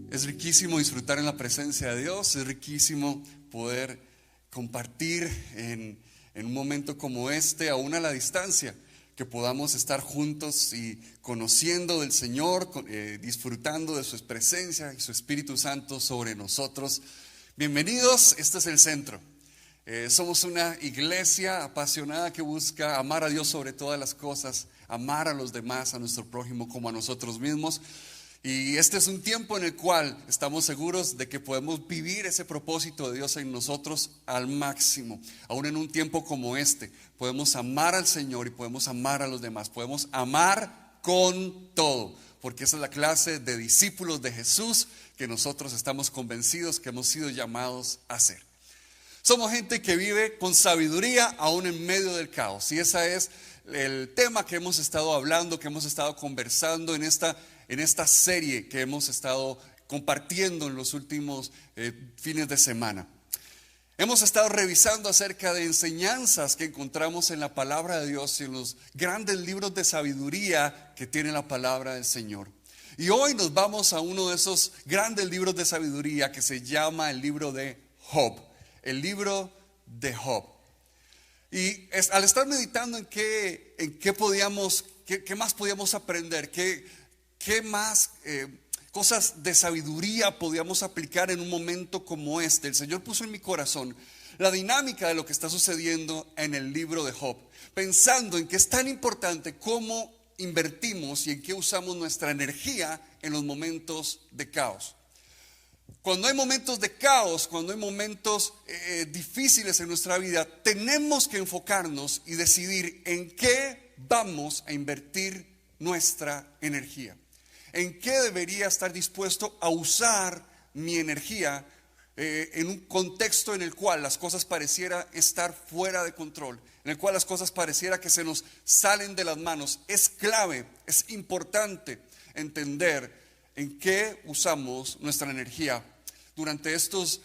Es riquísimo disfrutar en la presencia de Dios, es riquísimo poder compartir en un momento como este, aún a la distancia, que podamos estar juntos y conociendo del Señor, disfrutando de su presencia y su Espíritu Santo sobre nosotros. Bienvenidos, este es el centro. Somos una iglesia apasionada que busca amar a Dios sobre todas las cosas, amar a los demás, a nuestro prójimo como a nosotros mismos. Y este es un tiempo en el cual estamos seguros de que podemos vivir ese propósito de Dios en nosotros al máximo. Aún en un tiempo como este, podemos amar al Señor y podemos amar a los demás. Podemos amar con todo, porque esa es la clase de discípulos de Jesús que nosotros estamos convencidos que hemos sido llamados a ser. Somos gente que vive con sabiduría aún en medio del caos. Y ese es el tema que hemos estado hablando, que hemos estado conversando en esta serie que hemos estado compartiendo en los últimos fines de semana. Hemos estado revisando acerca de enseñanzas que encontramos en la palabra de Dios y en los grandes libros de sabiduría que tiene la palabra del Señor. Y hoy nos vamos a uno de esos grandes libros de sabiduría que se llama el libro de Job. El libro de Job. Y al estar meditando en qué más podíamos aprender, qué más cosas de sabiduría podíamos aplicar en un momento como este, el Señor puso en mi corazón la dinámica de lo que está sucediendo en el libro de Job, pensando en que es tan importante cómo invertimos y en qué usamos nuestra energía en los momentos de caos. Cuando hay momentos de caos, cuando hay momentos difíciles en nuestra vida, tenemos que enfocarnos y decidir en qué vamos a invertir nuestra energía. En qué debería estar dispuesto a usar mi energía en un contexto en el cual las cosas pareciera estar fuera de control, en el cual las cosas pareciera que se nos salen de las manos. Es clave, es importante entender en qué usamos nuestra energía. Durante estas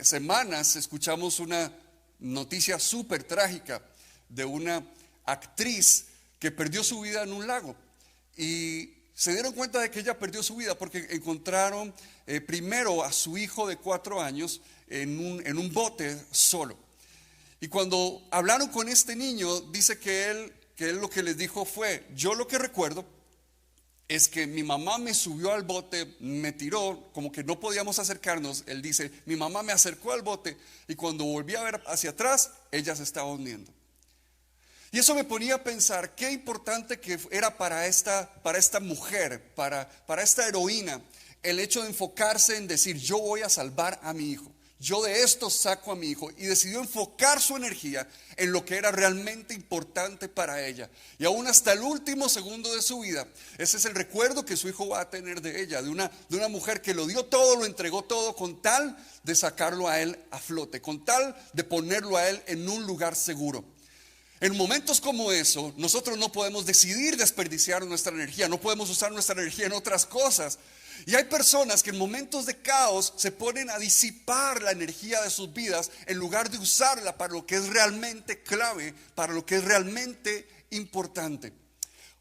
semanas escuchamos una noticia súper trágica de una actriz que perdió su vida en un lago. Y se dieron cuenta de que ella perdió su vida porque encontraron primero a su hijo de 4 años en un bote solo. Y cuando hablaron con este niño, dice que él lo que les dijo fue: yo lo que recuerdo es que mi mamá me subió al bote, me tiró, como que no podíamos acercarnos. Él dice: mi mamá me acercó al bote y cuando volví a ver hacia atrás, ella se estaba hundiendo. Y eso me ponía a pensar qué importante que era para esta mujer, para esta heroína, el hecho de enfocarse en decir: yo voy a salvar a mi hijo, yo de esto saco a mi hijo. Y decidió enfocar su energía en lo que era realmente importante para ella. Y aún hasta el último segundo de su vida, ese es el recuerdo que su hijo va a tener de ella, de una mujer que lo dio todo, lo entregó todo con tal de sacarlo a él a flote, con tal de ponerlo a él en un lugar seguro. En momentos como eso, nosotros no podemos decidir desperdiciar nuestra energía, no podemos usar nuestra energía en otras cosas. Y hay personas que en momentos de caos se ponen a disipar la energía de sus vidas en lugar de usarla para lo que es realmente clave, para lo que es realmente importante.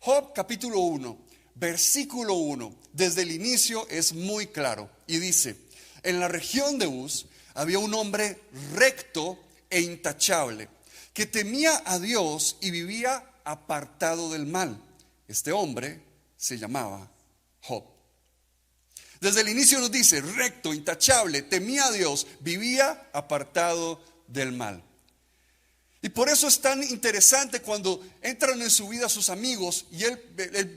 Job capítulo 1, versículo 1, desde el inicio es muy claro y dice: en la región de Uz había un hombre recto e intachable, que temía a Dios y vivía apartado del mal. Este hombre se llamaba Job. Desde el inicio nos dice: recto, intachable, temía a Dios, vivía apartado del mal. Y por eso es tan interesante cuando entran en su vida sus amigos y él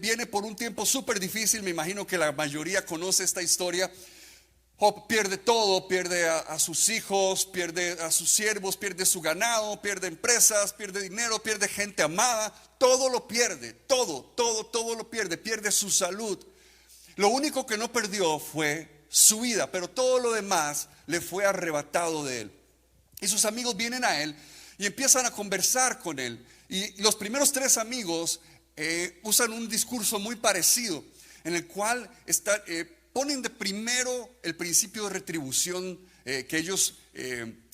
viene por un tiempo súper difícil. Me imagino que la mayoría conoce esta historia. Job pierde todo, pierde a sus hijos, pierde a sus siervos, pierde su ganado, pierde empresas, pierde dinero, pierde gente amada. Todo lo pierde, todo lo pierde su salud. Lo único que no perdió fue su vida, pero todo lo demás le fue arrebatado de él. Y sus amigos vienen a él y empiezan a conversar con él. Y los primeros 3 amigos usan un discurso muy parecido, en el cual ponen de primero el principio de retribución que ellos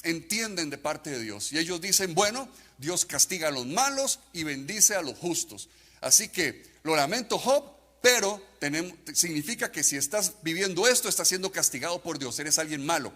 entienden de parte de Dios. Y ellos dicen: bueno, Dios castiga a los malos y bendice a los justos. Así que lo lamento, Job, pero significa que si estás viviendo esto, estás siendo castigado por Dios, eres alguien malo.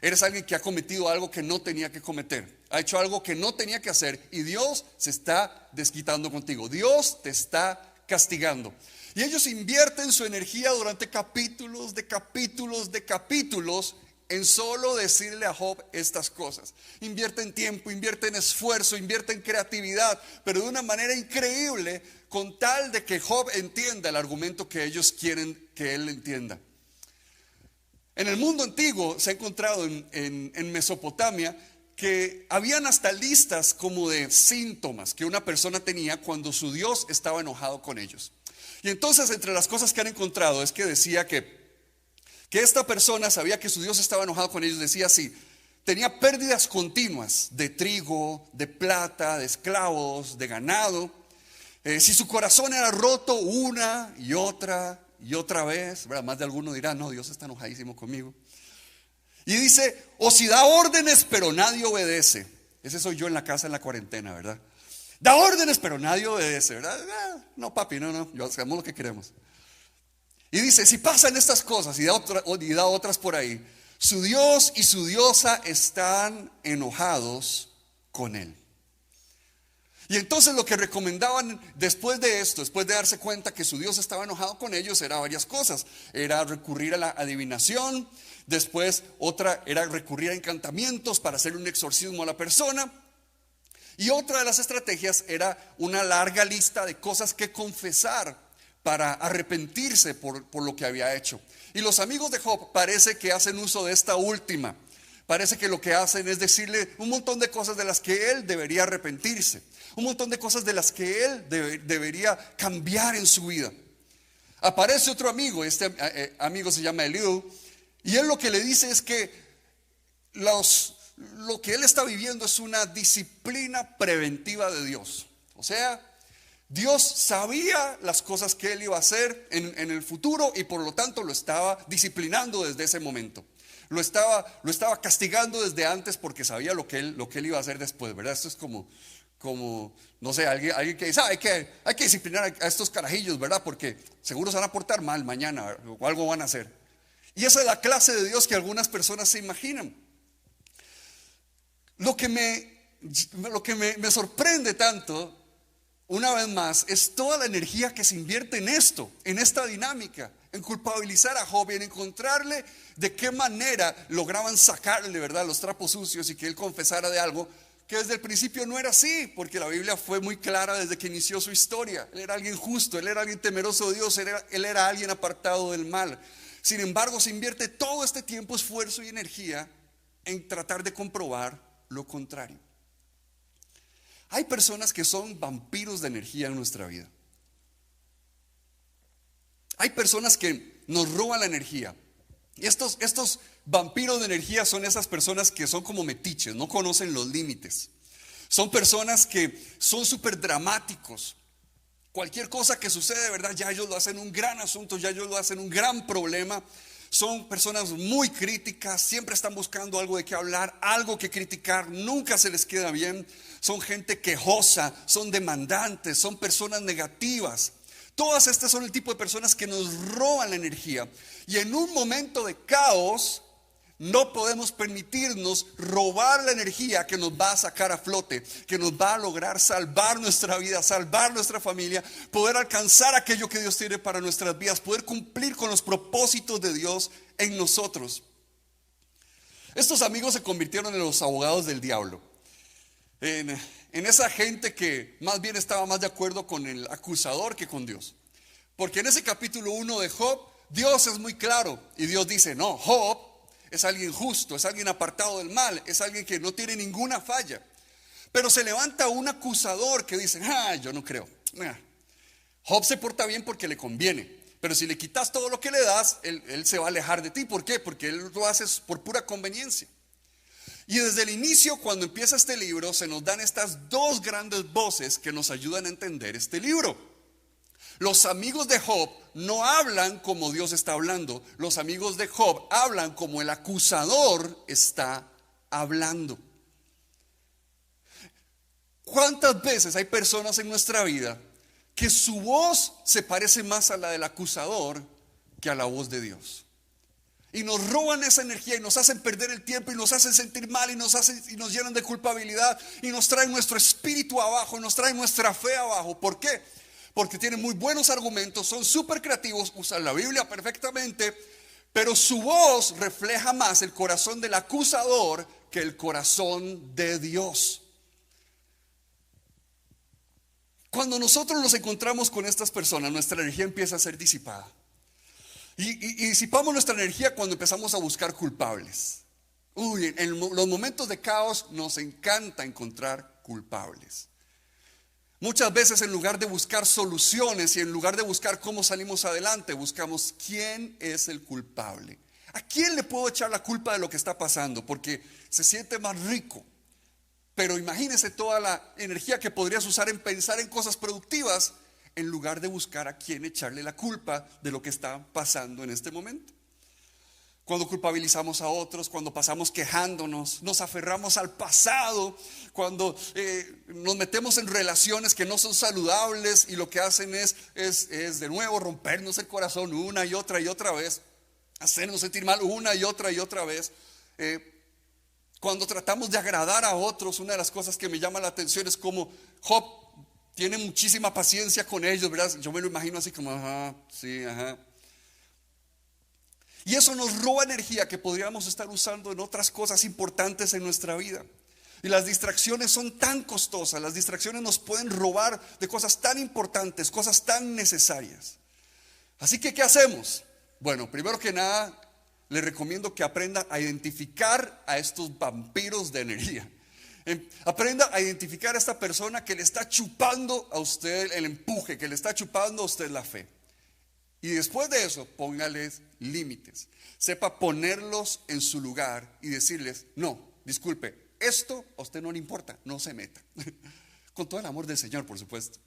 Eres alguien que ha cometido algo que no tenía que cometer, ha hecho algo que no tenía que hacer y Dios se está desquitando contigo. Dios te está castigando. Y ellos invierten su energía durante capítulos de capítulos de capítulos en solo decirle a Job estas cosas. Invierten tiempo, invierten esfuerzo, invierten creatividad, pero de una manera increíble, con tal de que Job entienda el argumento que ellos quieren que él entienda. En el mundo antiguo se ha encontrado en Mesopotamia que habían hasta listas como de síntomas que una persona tenía cuando su Dios estaba enojado con ellos. Y entonces entre las cosas que han encontrado es que decía que esta persona sabía que su Dios estaba enojado con ellos. Decía así: tenía pérdidas continuas de trigo, de plata, de esclavos, de ganado. Si su corazón era roto una y otra vez, ¿verdad? Más de alguno dirá: no, Dios está enojadísimo conmigo. Y dice: o si da órdenes pero nadie obedece. Ese soy yo en la casa en la cuarentena, ¿verdad? Da órdenes pero nadie obedece, ¿verdad? No, papi, no, yo hacemos lo que queremos. Y dice: si pasan estas cosas y da otras por ahí, su Dios y su diosa están enojados con él. Y entonces lo que recomendaban después de esto, después de darse cuenta que su Dios estaba enojado con ellos, era varias cosas. Era recurrir a la adivinación. Después otra era recurrir a encantamientos para hacer un exorcismo a la persona. Y otra de las estrategias era una larga lista de cosas que confesar para arrepentirse por lo que había hecho. Y los amigos de Job parece que hacen uso de esta última. Parece que lo que hacen es decirle un montón de cosas de las que él debería arrepentirse, un montón de cosas de las que él debería cambiar en su vida. Aparece otro amigo, este amigo se llama Eliú, y él lo que le dice es que lo que él está viviendo es una disciplina preventiva de Dios. O sea, Dios sabía las cosas que él iba a hacer en el futuro y por lo tanto lo estaba disciplinando desde ese momento. Lo estaba castigando desde antes porque sabía lo que él iba a hacer después, ¿verdad? Esto es como no sé, alguien que dice: hay que disciplinar a estos carajillos, ¿verdad? Porque seguro se van a portar mal mañana o algo van a hacer. Y esa es la clase de Dios que algunas personas se imaginan. Lo que me sorprende tanto, una vez más, es toda la energía que se invierte en esto, en esta dinámica, en culpabilizar a Job, en encontrarle de qué manera lograban sacarle, ¿verdad?, los trapos sucios y que él confesara de algo que desde el principio no era así, porque la Biblia fue muy clara desde que inició su historia. Él era alguien justo, él era alguien temeroso de Dios, él era alguien apartado del mal. Sin embargo, se invierte todo este tiempo, esfuerzo y energía en tratar de comprobar lo contrario. Hay personas que son vampiros de energía en nuestra vida. Hay personas que nos roban la energía. Y estos vampiros de energía son esas personas que son como metiches, no conocen los límites. Son personas que son súper dramáticos. Cualquier cosa que sucede, ¿verdad?, ya ellos lo hacen un gran asunto, ya ellos lo hacen un gran problema. Son personas muy críticas, siempre están buscando algo de qué hablar, algo que criticar, nunca se les queda bien. Son gente quejosa, son demandantes, son personas negativas. Todas estas son el tipo de personas que nos roban la energía. Y en un momento de caos, no podemos permitirnos robar la energía que nos va a sacar a flote, que nos va a lograr salvar nuestra vida, salvar nuestra familia, poder alcanzar aquello que Dios tiene para nuestras vidas, poder cumplir con los propósitos de Dios en nosotros. Estos amigos se convirtieron en los abogados del diablo, en esa gente que más bien estaba más de acuerdo con el acusador que con Dios. Porque en ese capítulo 1 de Job, Dios es muy claro y Dios dice: no, Job es alguien justo, es alguien apartado del mal, es alguien que no tiene ninguna falla. Pero se levanta un acusador que dice: yo no creo. Job se porta bien porque le conviene, pero si le quitas todo lo que le das, él se va a alejar de ti. ¿Por qué? Porque él lo hace por pura conveniencia. Y desde el inicio, cuando empieza este libro, se nos dan estas dos grandes voces que nos ayudan a entender este libro. Los amigos de Job no hablan como Dios está hablando. Los amigos de Job hablan como el acusador está hablando. ¿Cuántas veces hay personas en nuestra vida que su voz se parece más a la del acusador que a la voz de Dios. Y nos roban esa energía y nos hacen perder el tiempo y nos hacen sentir mal y nos llenan de culpabilidad y nos traen nuestro espíritu abajo, nos traen nuestra fe abajo. ¿Por qué? Porque tienen muy buenos argumentos, son súper creativos, usan la Biblia perfectamente, pero su voz refleja más el corazón del acusador que el corazón de Dios. Cuando nosotros nos encontramos con estas personas, nuestra energía empieza a ser disipada. Y disipamos nuestra energía cuando empezamos a buscar culpables. En los momentos de caos nos encanta encontrar culpables. Muchas veces en lugar de buscar soluciones y en lugar de buscar cómo salimos adelante, buscamos quién es el culpable. ¿A quién le puedo echar la culpa de lo que está pasando? Porque se siente más rico. Pero imagínese toda la energía que podrías usar en pensar en cosas productivas en lugar de buscar a quién echarle la culpa de lo que está pasando en este momento. Cuando culpabilizamos a otros, cuando pasamos quejándonos, nos aferramos al pasado, cuando nos metemos en relaciones que no son saludables y lo que hacen es de nuevo rompernos el corazón una y otra vez, hacernos sentir mal una y otra vez. Cuando tratamos de agradar a otros, una de las cosas que me llama la atención es como Job tiene muchísima paciencia con ellos, ¿verdad? Yo me lo imagino así como, ajá, sí, ajá. Y eso nos roba energía que podríamos estar usando en otras cosas importantes en nuestra vida. Y las distracciones son tan costosas, las distracciones nos pueden robar de cosas tan importantes, cosas tan necesarias. Así que, ¿qué hacemos? Bueno, primero que nada, le recomiendo que aprenda a identificar a estos vampiros de energía. Aprenda a identificar a esta persona que le está chupando a usted el empuje, que le está chupando a usted la fe. Y después de eso, póngales límites. Sepa ponerlos en su lugar y decirles, no, disculpe, esto a usted no le importa, no se meta. Con todo el amor del Señor, por supuesto.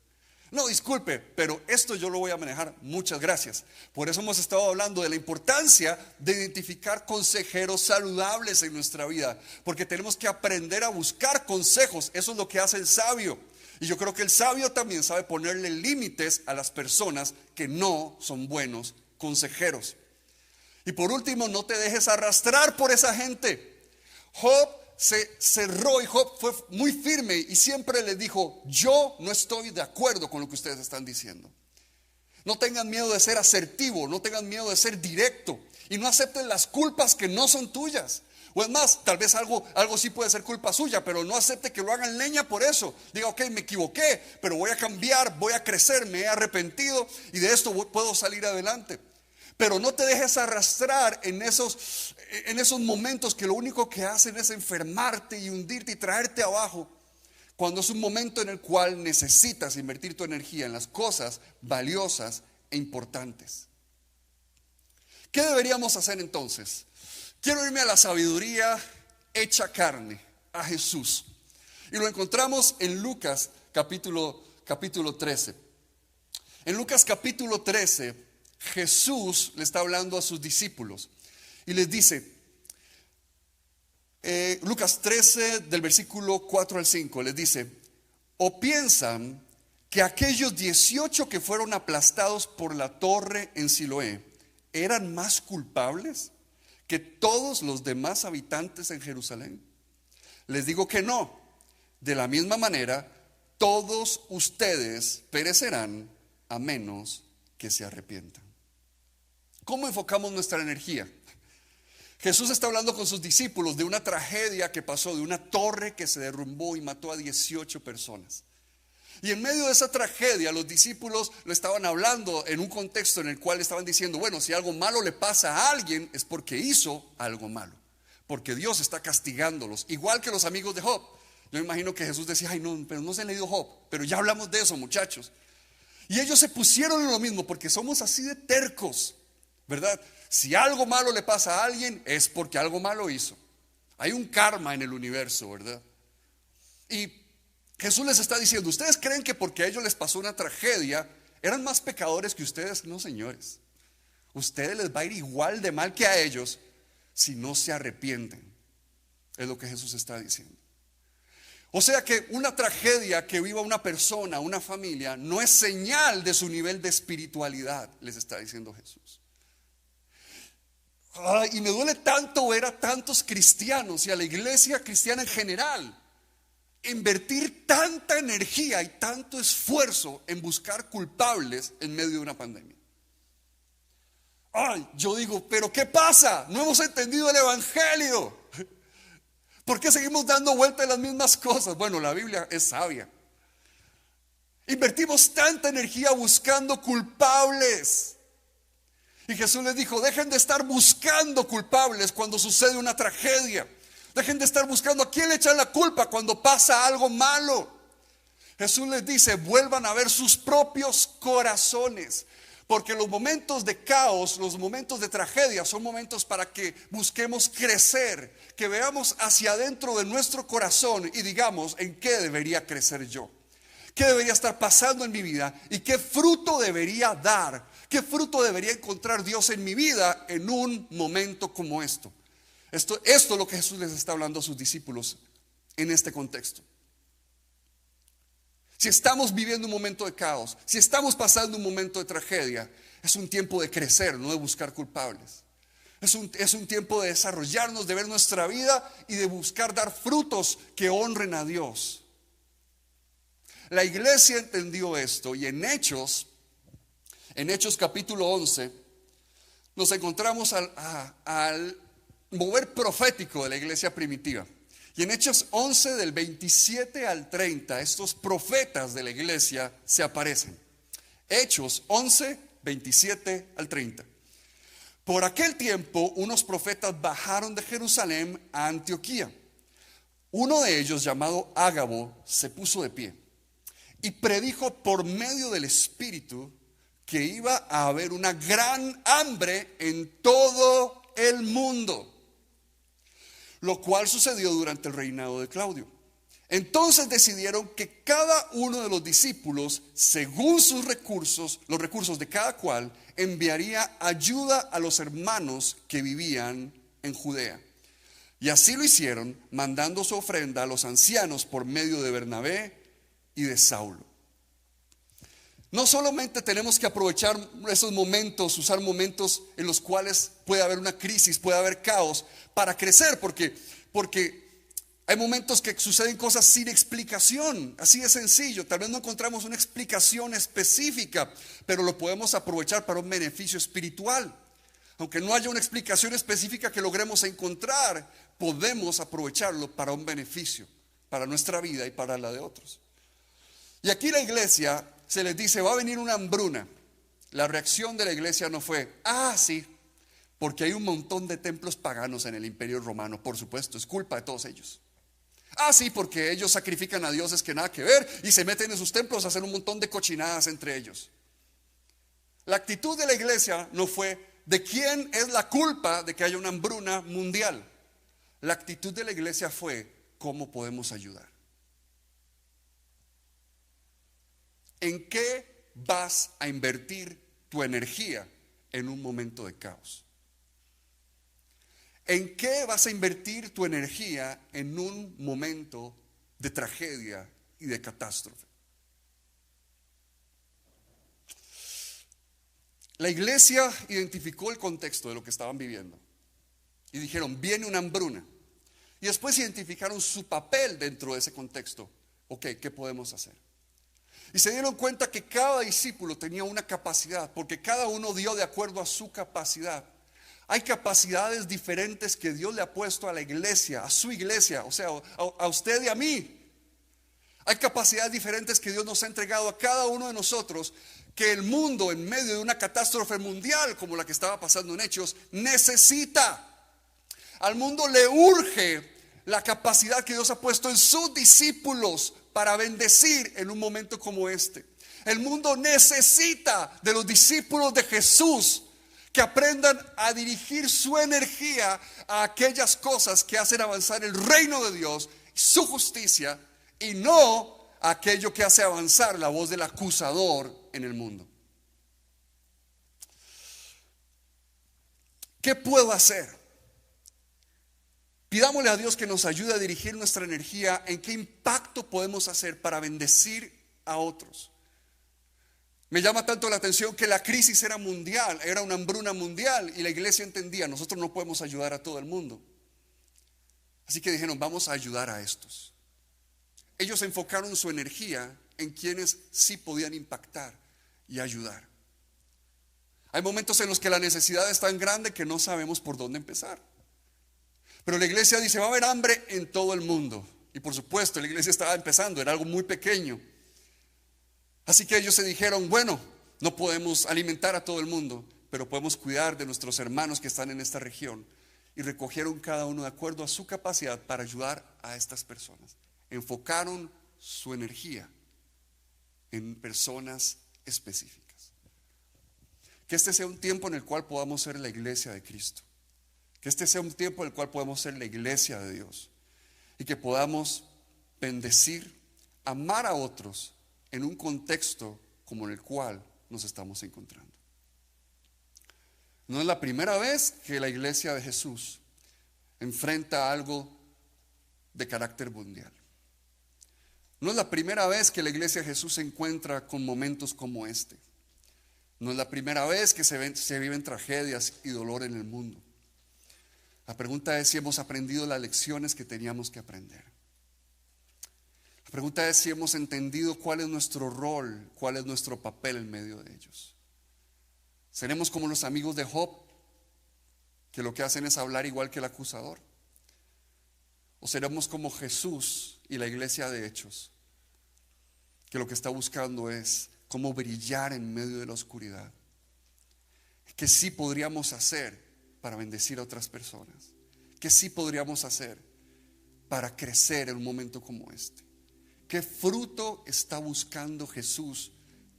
No, disculpe, pero esto yo lo voy a manejar, muchas gracias. Por eso hemos estado hablando de la importancia de identificar consejeros saludables en nuestra vida, porque tenemos que aprender a buscar consejos. Eso es lo que hace el sabio. Y yo creo que el sabio también sabe ponerle límites a las personas que no son buenos consejeros. Y por último, no te dejes arrastrar por esa gente. Job se cerró y Job fue muy firme y siempre le dijo, yo no estoy de acuerdo con lo que ustedes están diciendo. No tengan miedo de ser asertivo, no tengan miedo de ser directo y no acepten las culpas que no son tuyas. O es más, tal vez algo sí puede ser culpa suya, pero no acepte que lo hagan leña por eso. Diga, ok, me equivoqué, pero voy a cambiar, voy a crecer, me he arrepentido y de esto puedo salir adelante. Pero no te dejes arrastrar en esos momentos que lo único que hacen es enfermarte y hundirte y traerte abajo, cuando es un momento en el cual necesitas invertir tu energía en las cosas valiosas e importantes. ¿Qué deberíamos hacer entonces? Quiero irme a la sabiduría hecha carne, a Jesús. Y lo encontramos en Lucas capítulo 13. En Lucas capítulo 13, Jesús le está hablando a sus discípulos y les dice, Lucas 13 del versículo 4 al 5, les dice, ¿o piensan que aquellos 18 que fueron aplastados por la torre en Siloé eran más culpables que todos los demás habitantes en Jerusalén? Les digo que no. De la misma manera, todos ustedes perecerán a menos que se arrepientan. ¿Cómo enfocamos nuestra energía? Jesús está hablando con sus discípulos de una tragedia que pasó, de una torre que se derrumbó y mató a 18 personas. Y en medio de esa tragedia, los discípulos le estaban hablando en un contexto en el cual estaban diciendo, bueno, si algo malo le pasa a alguien es porque hizo algo malo, porque Dios está castigándolos, igual que los amigos de Job. Yo me imagino que Jesús decía, ay no, pero no se han leído Job, pero ya hablamos de eso, muchachos. Y ellos se pusieron en lo mismo porque somos así de tercos, ¿verdad? Si algo malo le pasa a alguien es porque algo malo hizo. Hay un karma en el universo, ¿verdad? Y Jesús les está diciendo, ¿ustedes creen que porque a ellos les pasó una tragedia eran más pecadores que ustedes? No, señores. Ustedes les va a ir igual de mal que a ellos si no se arrepienten. Es lo que Jesús está diciendo. O sea que una tragedia que viva una persona, una familia, no es señal de su nivel de espiritualidad, les está diciendo Jesús. Y me duele tanto ver a tantos cristianos y a la iglesia cristiana en general invertir tanta energía y tanto esfuerzo en buscar culpables en medio de una pandemia. Yo digo, pero ¿qué pasa? No hemos entendido el evangelio. ¿Por qué seguimos dando vuelta en las mismas cosas? Bueno, la Biblia es sabia. Invertimos tanta energía buscando culpables. Y Jesús les dijo, dejen de estar buscando culpables cuando sucede una tragedia. Dejen de estar buscando a quién le echan la culpa cuando pasa algo malo. Jesús les dice, vuelvan a ver sus propios corazones. Porque los momentos de caos, los momentos de tragedia son momentos para que busquemos crecer, que veamos hacia adentro de nuestro corazón y digamos en qué debería crecer yo, qué debería estar pasando en mi vida y qué fruto debería dar, qué fruto debería encontrar Dios en mi vida en un momento como esto. Esto es lo que Jesús les está hablando a sus discípulos en este contexto. Si estamos viviendo un momento de caos, si estamos pasando un momento de tragedia, es un tiempo de crecer, no de buscar culpables. Es un tiempo de desarrollarnos, de ver nuestra vida y de buscar dar frutos que honren a Dios. La iglesia entendió esto y en Hechos capítulo 11, nos encontramos al mover profético de la iglesia primitiva. Y en Hechos 11 del 27 al 30, estos profetas de la iglesia se aparecen. Hechos 11, 27 al 30. Por aquel tiempo, unos profetas bajaron de Jerusalén a Antioquía. Uno de ellos, llamado Ágabo, se puso de pie y predijo por medio del Espíritu que iba a haber una gran hambre en todo el mundo, lo cual sucedió durante el reinado de Claudio. Entonces decidieron que cada uno de los discípulos, según sus recursos, los recursos de cada cual, enviaría ayuda a los hermanos que vivían en Judea. Y así lo hicieron, mandando su ofrenda a los ancianos por medio de Bernabé y de Saulo. No solamente tenemos que aprovechar esos momentos, usar momentos en los cuales puede haber una crisis, puede haber caos para crecer, porque hay momentos que suceden cosas sin explicación, así de sencillo. Tal vez no encontramos una explicación específica, pero lo podemos aprovechar para un beneficio espiritual. Aunque no haya una explicación específica que logremos encontrar, podemos aprovecharlo para un beneficio, para nuestra vida y para la de otros. Y aquí la iglesia se les dice, va a venir una hambruna. La reacción de la iglesia no fue, sí, porque hay un montón de templos paganos en el Imperio Romano, por supuesto, es culpa de todos ellos. Sí, porque ellos sacrifican a dioses que nada que ver y se meten en sus templos a hacer un montón de cochinadas entre ellos. La actitud de la iglesia no fue, ¿de quién es la culpa de que haya una hambruna mundial? La actitud de la iglesia fue, ¿cómo podemos ayudar? ¿En qué vas a invertir tu energía en un momento de caos? ¿En qué vas a invertir tu energía en un momento de tragedia y de catástrofe? La iglesia identificó el contexto de lo que estaban viviendo y dijeron, viene una hambruna. Y después identificaron su papel dentro de ese contexto. Ok, ¿qué podemos hacer? Y se dieron cuenta que cada discípulo tenía una capacidad, porque cada uno dio de acuerdo a su capacidad. Hay capacidades diferentes que Dios le ha puesto a la iglesia, a su iglesia, o sea, a usted y a mí. Hay capacidades diferentes que Dios nos ha entregado a cada uno de nosotros, que el mundo en medio de una catástrofe mundial como la que estaba pasando en Hechos necesita. Al mundo le urge la capacidad que Dios ha puesto en sus discípulos para bendecir en un momento como este. El mundo necesita de los discípulos de Jesús que aprendan a dirigir su energía a aquellas cosas que hacen avanzar el reino de Dios, su justicia, y no a aquello que hace avanzar la voz del acusador en el mundo. ¿Qué puedo hacer? Pidámosle a Dios que nos ayude a dirigir nuestra energía en qué impacto podemos hacer para bendecir a otros. Me llama tanto la atención que la crisis era mundial, era una hambruna mundial, y la iglesia entendía, nosotros no podemos ayudar a todo el mundo. Así que dijeron, vamos a ayudar a estos. Ellos enfocaron su energía en quienes sí podían impactar y ayudar. Hay momentos en los que la necesidad es tan grande que no sabemos por dónde empezar. Pero la iglesia dice, va a haber hambre en todo el mundo. Y por supuesto, la iglesia estaba empezando, era algo muy pequeño. Así que ellos se dijeron, bueno, no podemos alimentar a todo el mundo, pero podemos cuidar de nuestros hermanos que están en esta región. Y recogieron cada uno de acuerdo a su capacidad para ayudar a estas personas. Enfocaron su energía en personas específicas. Que este sea un tiempo en el cual podamos ser la iglesia de Cristo. Que este sea un tiempo en el cual podamos ser la iglesia de Dios. Y que podamos bendecir, amar a otros en un contexto como en el cual nos estamos encontrando. No es la primera vez que la iglesia de Jesús enfrenta algo de carácter mundial. No es la primera vez que la iglesia de Jesús se encuentra con momentos como este. No es la primera vez que se viven tragedias y dolor en el mundo. La pregunta es si hemos aprendido las lecciones que teníamos que aprender. La pregunta es si hemos entendido cuál es nuestro rol, cuál es nuestro papel en medio de ellos. ¿Seremos como los amigos de Job, que lo que hacen es hablar igual que el acusador? ¿O seremos como Jesús y la iglesia de Hechos, que lo que está buscando es cómo brillar en medio de la oscuridad? ¿Qué sí podríamos hacer para bendecir a otras personas? ¿Qué sí podríamos hacer para crecer en un momento como este? ¿Qué fruto está buscando Jesús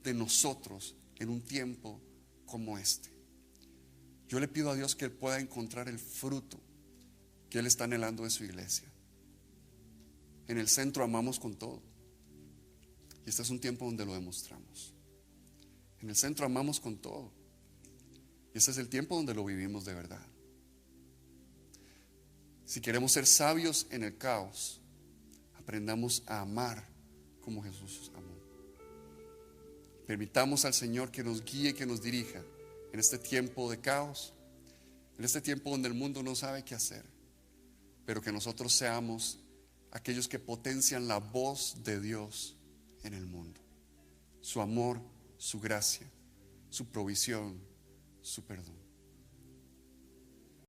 de nosotros en un tiempo como este? Yo le pido a Dios que Él pueda encontrar el fruto que Él está anhelando de su iglesia. En el centro amamos con todo, y este es un tiempo donde lo demostramos. En el centro amamos con todo, y este es el tiempo donde lo vivimos de verdad. Si queremos ser sabios en el caos, aprendamos a amar como Jesús amó. Permitamos al Señor que nos guíe, que nos dirija en este tiempo de caos, en este tiempo donde el mundo no sabe qué hacer, pero que nosotros seamos aquellos que potencian la voz de Dios en el mundo. Su amor, su gracia, su provisión, su perdón.